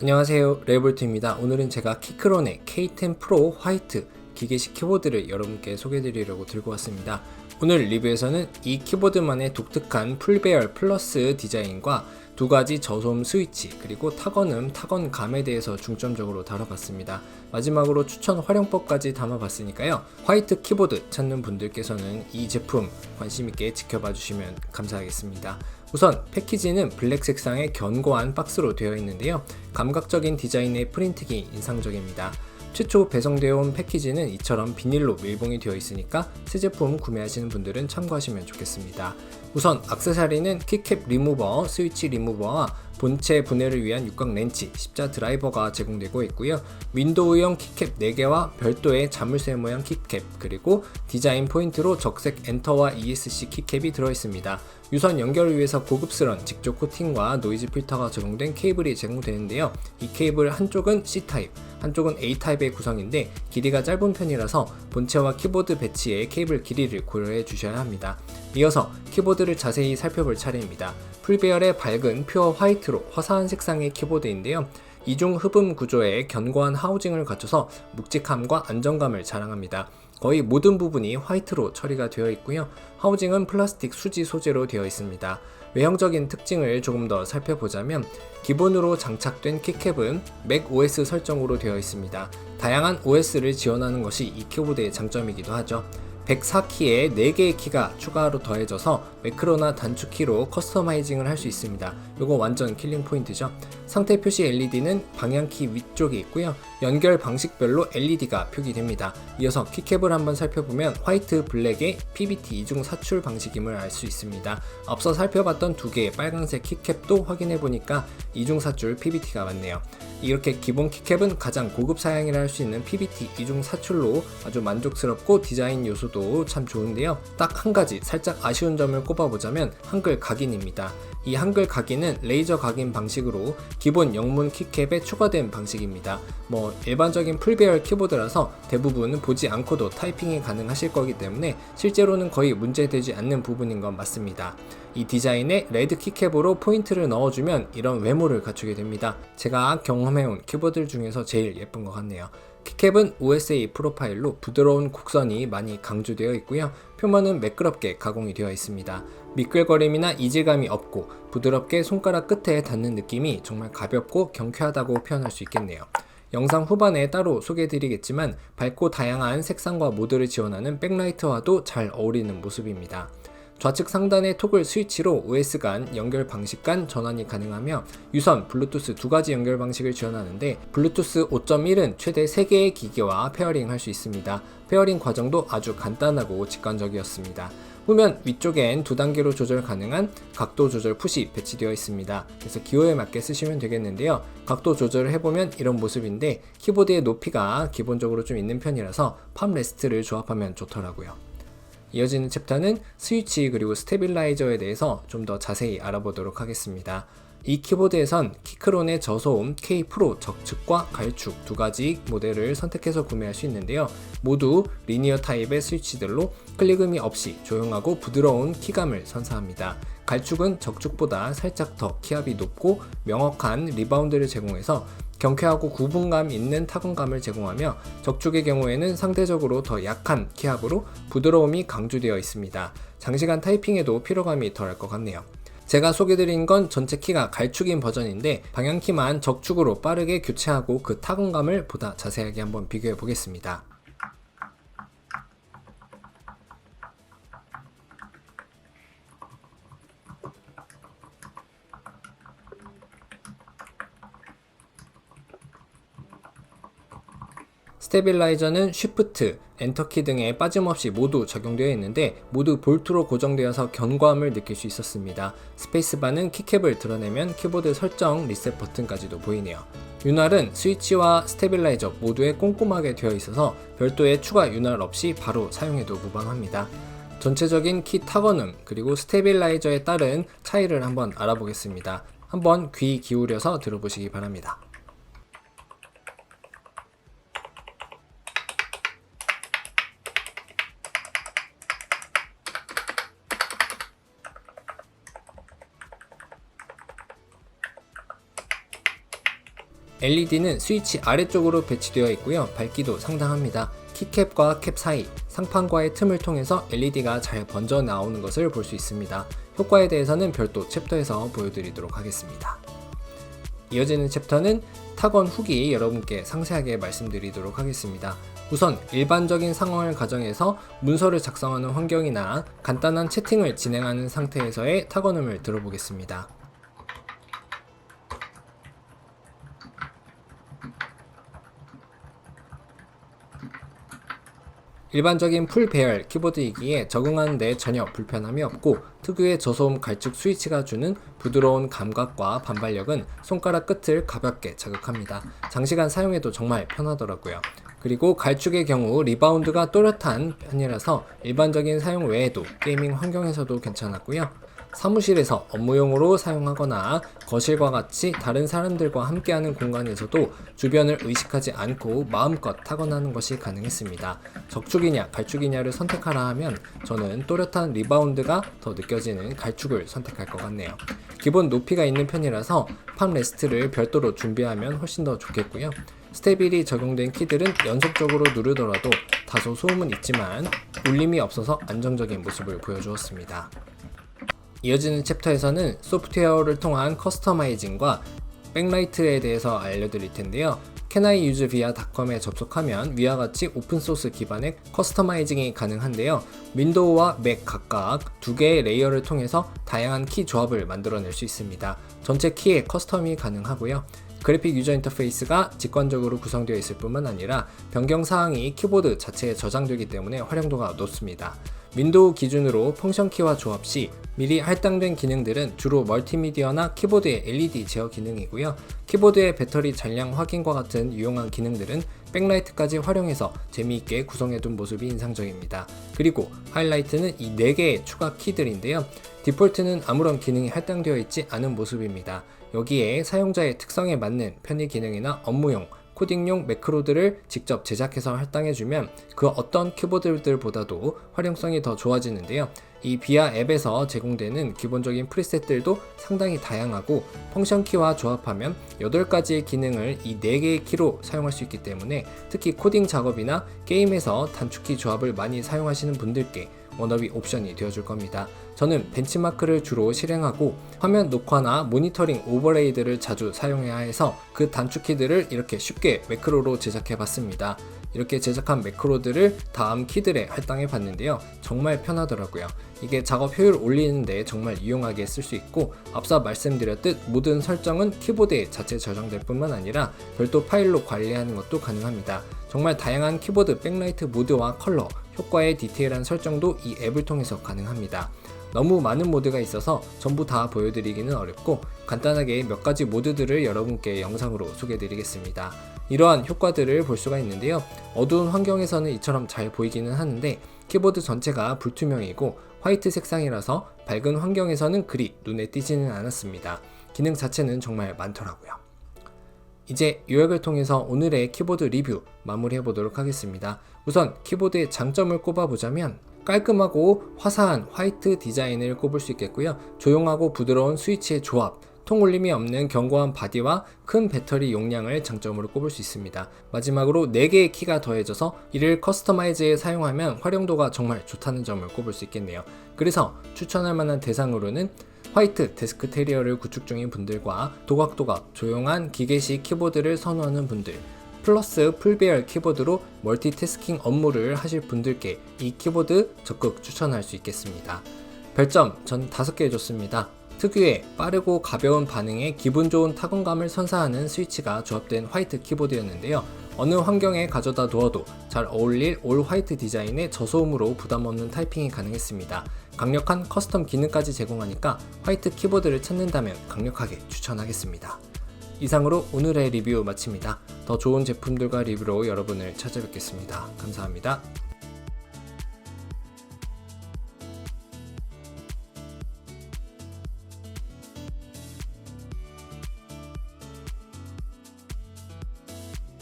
안녕하세요, 레이볼트입니다. 오늘은 제가 키크론의 K10 프로 화이트 기계식 키보드를 여러분께 소개해드리려고 들고 왔습니다. 오늘 리뷰에서는 이 키보드만의 독특한 풀배열 플러스 디자인과 두 가지 저소음 스위치 그리고 타건감에 대해서 중점적으로 다뤄봤습니다. 마지막으로 추천 활용법까지 담아봤으니까요. 화이트 키보드 찾는 분들께서는 이 제품 관심있게 지켜봐 주시면 감사하겠습니다. 우선 패키지는 블랙 색상의 견고한 박스로 되어 있는데요. 감각적인 디자인의 프린팅이 인상적입니다. 최초 배송되어 온 패키지는 이처럼 비닐로 밀봉이 되어 있으니까 새 제품 구매하시는 분들은 참고하시면 좋겠습니다. 우선 액세서리는 키캡 리무버, 스위치 리무버와 본체 분해를 위한 육각 렌치, 십자 드라이버가 제공되고 있고요. 윈도우형 키캡 4개와 별도의 자물쇠 모양 키캡, 그리고 디자인 포인트로 적색 엔터와 ESC 키캡이 들어있습니다. 유선 연결을 위해서 고급스러운 직조 코팅과 노이즈 필터가 적용된 케이블이 제공되는데요. 이 케이블 한쪽은 C타입, 한쪽은 A타입의 구성인데 길이가 짧은 편이라서 본체와 키보드 배치에 케이블 길이를 고려해 주셔야 합니다. 이어서 키보드를 자세히 살펴볼 차례입니다. 풀배열의 밝은 퓨어 화이트로 화사한 색상의 키보드인데요. 이중 흡음 구조의 견고한 하우징을 갖춰서 묵직함과 안정감을 자랑합니다. 거의 모든 부분이 화이트로 처리가 되어 있고요. 하우징은 플라스틱 수지 소재로 되어 있습니다. 외형적인 특징을 조금 더 살펴보자면 기본으로 장착된 키캡은 맥OS 설정으로 되어 있습니다. 다양한 OS를 지원하는 것이 이 키보드의 장점이기도 하죠. 104키에 4개의 키가 추가로 더해져서 매크로나 단축키로 커스터마이징을 할 수 있습니다. 이거 완전 킬링 포인트죠. 상태 표시 LED는 방향키 위쪽에 있고요. 연결 방식별로 LED가 표기됩니다. 이어서 키캡을 한번 살펴보면 화이트, 블랙의 PBT 이중 사출 방식임을 알 수 있습니다. 앞서 살펴봤던 두 개의 빨간색 키캡도 확인해보니까 이중 사출 PBT가 맞네요. 이렇게 기본 키캡은 가장 고급 사양이라 할 수 있는 PBT 이중 사출로 아주 만족스럽고 디자인 요소도 참 좋은데요. 딱 한 가지 살짝 아쉬운 점을 꼽아보자면 한글 각인입니다. 이 한글 각인은 레이저 각인 방식으로 기본 영문 키캡에 추가된 방식입니다. 일반적인 풀배열 키보드라서 대부분 보지 않고도 타이핑이 가능하실 거기 때문에 실제로는 거의 문제되지 않는 부분인 건 맞습니다. 이 디자인에 레드 키캡으로 포인트를 넣어주면 이런 외모를 갖추게 됩니다. 제가 경험해온 키보드 중에서 제일 예쁜 것 같네요. 키캡은 USA 프로파일로 부드러운 곡선이 많이 강조되어 있고요. 표면은 매끄럽게 가공이 되어 있습니다. 미끌거림이나 이질감이 없고 부드럽게 손가락 끝에 닿는 느낌이 정말 가볍고 경쾌하다고 표현할 수 있겠네요. 영상 후반에 따로 소개해드리겠지만 밝고 다양한 색상과 모드를 지원하는 백라이트와도 잘 어울리는 모습입니다. 좌측 상단의 토글 스위치로 OS 간 연결 방식 간 전환이 가능하며 유선, 블루투스 두 가지 연결 방식을 지원하는데 블루투스 5.1은 최대 3개의 기기와 페어링 할 수 있습니다. 페어링 과정도 아주 간단하고 직관적이었습니다. 후면 위쪽엔 2단계로 조절 가능한 각도 조절 푸시 배치되어 있습니다. 그래서 기호에 맞게 쓰시면 되겠는데요. 각도 조절을 해보면 이런 모습인데 키보드의 높이가 기본적으로 좀 있는 편이라서 팜 레스트를 조합하면 좋더라고요. 이어지는 챕터는 스위치 그리고 스테빌라이저에 대해서 좀 더 자세히 알아보도록 하겠습니다. 이 키보드에선 키크론의 저소음 K 프로 적축과 갈축 두 가지 모델을 선택해서 구매할 수 있는데요. 모두 리니어 타입의 스위치들로 클릭음이 없이 조용하고 부드러운 키감을 선사합니다. 갈축은 적축보다 살짝 더 키압이 높고 명확한 리바운드를 제공해서 경쾌하고 구분감 있는 타건감을 제공하며 적축의 경우에는 상대적으로 더 약한 키압으로 부드러움이 강조되어 있습니다. 장시간 타이핑에도 피로감이 덜할 것 같네요. 제가 소개드린 건 전체 키가 갈축인 버전인데 방향키만 적축으로 빠르게 교체하고 그 타건감을 보다 자세하게 한번 비교해 보겠습니다. 스테빌라이저는 쉬프트, 엔터키 등에 빠짐없이 모두 적용되어 있는데 모두 볼트로 고정되어서 견고함을 느낄 수 있었습니다. 스페이스바는 키캡을 드러내면 키보드 설정 리셋 버튼까지도 보이네요. 윤활은 스위치와 스테빌라이저 모두에 꼼꼼하게 되어 있어서 별도의 추가 윤활 없이 바로 사용해도 무방합니다. 전체적인 키 타건음 그리고 스테빌라이저에 따른 차이를 한번 알아보겠습니다. 한번 귀 기울여서 들어보시기 바랍니다. LED는 스위치 아래쪽으로 배치되어 있고요. 밝기도 상당합니다. 키캡과 캡 사이, 상판과의 틈을 통해서 LED가 잘 번져 나오는 것을 볼 수 있습니다. 효과에 대해서는 별도 챕터에서 보여드리도록 하겠습니다. 이어지는 챕터는 탁원 후기 여러분께 상세하게 말씀드리도록 하겠습니다. 우선 일반적인 상황을 가정해서 문서를 작성하는 환경이나 간단한 채팅을 진행하는 상태에서의 탁원음을 들어보겠습니다. 일반적인 풀 배열 키보드이기에 적응하는 데 전혀 불편함이 없고 특유의 저소음 갈축 스위치가 주는 부드러운 감각과 반발력은 손가락 끝을 가볍게 자극합니다. 장시간 사용해도 정말 편하더라고요. 그리고 갈축의 경우 리바운드가 또렷한 편이라서 일반적인 사용 외에도 게이밍 환경에서도 괜찮았고요. 사무실에서 업무용으로 사용하거나 거실과 같이 다른 사람들과 함께하는 공간에서도 주변을 의식하지 않고 마음껏 타건하는 것이 가능했습니다. 적축이냐 갈축이냐를 선택하라 하면 저는 또렷한 리바운드가 더 느껴지는 갈축을 선택할 것 같네요. 기본 높이가 있는 편이라서 팜 레스트를 별도로 준비하면 훨씬 더 좋겠고요. 스테빌이 적용된 키들은 연속적으로 누르더라도 다소 소음은 있지만 울림이 없어서 안정적인 모습을 보여주었습니다. 이어지는 챕터에서는 소프트웨어를 통한 커스터마이징과 백라이트에 대해서 알려드릴 텐데요. canIUseVia.com에 접속하면 위와 같이 오픈소스 기반의 커스터마이징이 가능한데요. 윈도우와 맥 각각 두 개의 레이어를 통해서 다양한 키 조합을 만들어낼 수 있습니다. 전체 키에 커스텀이 가능하고요. 그래픽 유저 인터페이스가 직관적으로 구성되어 있을 뿐만 아니라 변경 사항이 키보드 자체에 저장되기 때문에 활용도가 높습니다. 윈도우 기준으로 펑션 키와 조합 시 미리 할당된 기능들은 주로 멀티미디어나 키보드의 LED 제어 기능이고요. 키보드의 배터리 잔량 확인과 같은 유용한 기능들은 백라이트까지 활용해서 재미있게 구성해둔 모습이 인상적입니다. 그리고 하이라이트는 이 4개의 추가 키들인데요. 디폴트는 아무런 기능이 할당되어 있지 않은 모습입니다. 여기에 사용자의 특성에 맞는 편의 기능이나 업무용, 코딩용 매크로들을 직접 제작해서 할당해주면 그 어떤 키보드들보다도 활용성이 더 좋아지는데요. 이 비아 앱에서 제공되는 기본적인 프리셋들도 상당히 다양하고 펑션 키와 조합하면 8가지의 기능을 이 4개의 키로 사용할 수 있기 때문에 특히 코딩 작업이나 게임에서 단축키 조합을 많이 사용하시는 분들께 워너비 옵션이 되어줄 겁니다. 저는 벤치마크를 주로 실행하고 화면 녹화나 모니터링 오버레이들을 자주 사용해야 해서 그 단축키들을 이렇게 쉽게 매크로로 제작해봤습니다. 이렇게 제작한 매크로들을 다음 키들에 할당해 봤는데요. 정말 편하더라고요. 이게 작업 효율을 올리는데 정말 유용하게 쓸 수 있고 앞서 말씀드렸듯 모든 설정은 키보드에 자체 저장될 뿐만 아니라 별도 파일로 관리하는 것도 가능합니다. 정말 다양한 키보드 백라이트 모드와 컬러, 효과의 디테일한 설정도 이 앱을 통해서 가능합니다. 너무 많은 모드가 있어서 전부 다 보여드리기는 어렵고 간단하게 몇 가지 모드들을 여러분께 영상으로 소개해드리겠습니다. 이러한 효과들을 볼 수가 있는데요. 어두운 환경에서는 이처럼 잘 보이기는 하는데 키보드 전체가 불투명이고 화이트 색상이라서 밝은 환경에서는 그리 눈에 띄지는 않았습니다. 기능 자체는 정말 많더라고요. 이제 요약을 통해서 오늘의 키보드 리뷰 마무리해 보도록 하겠습니다. 우선 키보드의 장점을 꼽아보자면 깔끔하고 화사한 화이트 디자인을 꼽을 수 있겠고요. 조용하고 부드러운 스위치의 조합, 통울림이 없는 견고한 바디와 큰 배터리 용량을 장점으로 꼽을 수 있습니다. 마지막으로 4개의 키가 더해져서 이를 커스터마이즈에 사용하면 활용도가 정말 좋다는 점을 꼽을 수 있겠네요. 그래서 추천할 만한 대상으로는 화이트 데스크 테리어를 구축 중인 분들과 도각도각 조용한 기계식 키보드를 선호하는 분들, 플러스 풀배열 키보드로 멀티태스킹 업무를 하실 분들께 이 키보드 적극 추천할 수 있겠습니다. 별점 전 5개 줬습니다. 특유의 빠르고 가벼운 반응에 기분 좋은 타건감을 선사하는 스위치가 조합된 화이트 키보드였는데요. 어느 환경에 가져다 두어도 잘 어울릴 올 화이트 디자인의 저소음으로 부담없는 타이핑이 가능했습니다. 강력한 커스텀 기능까지 제공하니까 화이트 키보드를 찾는다면 강력하게 추천하겠습니다. 이상으로 오늘의 리뷰 마칩니다. 더 좋은 제품들과 리뷰로 여러분을 찾아뵙겠습니다. 감사합니다.